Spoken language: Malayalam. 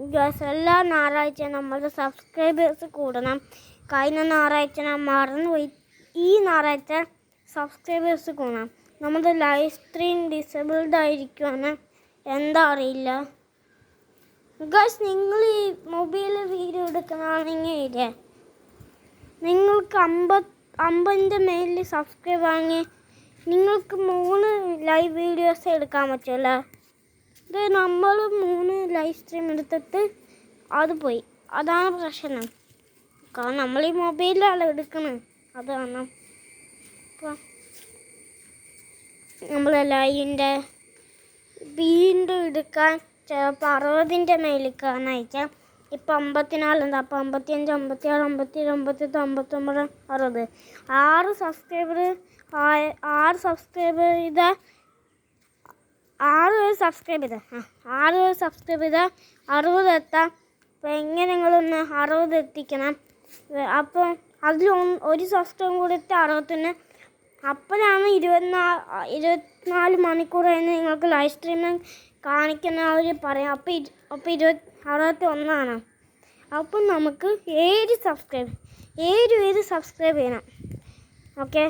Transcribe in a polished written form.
എല്ലാ ഞായറാഴ്ച നമ്മുടെ സബ്സ്ക്രൈബേഴ്സ് കൂടണം. കഴിഞ്ഞ ഞായറാഴ്ച ഞാൻ മറന്നുപോയി. ഈ ഞായറാഴ്ച സബ്സ്ക്രൈബേഴ്സ് കൂടണം. നമ്മുടെ ലൈവ് സ്ട്രീം ഡിസേബിൾഡ് ആയിരിക്കുമെന്ന് എന്താ അറിയില്ല. ഗൈസ്, നിങ്ങൾ ഈ മൊബൈലിൽ വീഡിയോ എടുക്കണമെങ്കിൽ നിങ്ങൾക്ക് 50 മേലിൽ സബ്സ്ക്രൈബ് ആണെങ്കിൽ നിങ്ങൾക്ക് 3 ലൈവ് വീഡിയോസ് എടുക്കാൻ പറ്റുമല്ലോ. ഇത് നമ്മൾ 3 ലൈവ് സ്ട്രീം എടുത്തിട്ട് അത് പോയി. അതാണ് പ്രശ്നം. കാരണം നമ്മൾ ഈ മൊബൈലിലാണ് എടുക്കുന്നത്. അതാണ് ഇപ്പം നമ്മൾ ലൈവിൻ്റെ വീണ്ടും എടുക്കാൻ ചിലപ്പോൾ 60ൻ്റെ മേലിക്കാന്ന് അയക്കാം. ഇപ്പം 54 ഉണ്ട്. അപ്പോൾ 55, 56, 57, 58, 59, 60. 6 സബ്സ്ക്രൈബർ ചെയ്താൽ 6 സബ്സ്ക്രൈബ് ചെയ്താൽ 60 എത്താം. അപ്പോൾ എങ്ങനെ നിങ്ങളൊന്ന് 60 എത്തിക്കണം. അപ്പോൾ അതിൽ ഒരു സബ്സ്ക്രൈബ് കൂടി എത്തി 60. അപ്പോഴാണ് 24 മണിക്കൂർ കഴിഞ്ഞ് നിങ്ങൾക്ക് ലൈവ് സ്ട്രീമിംഗ് കാണിക്കുന്ന അവർ പറയാം. അപ്പോൾ 61. അപ്പം നമുക്ക് 7 സബ്സ്ക്രൈബ് ചെയ്യണം. ഓക്കെ.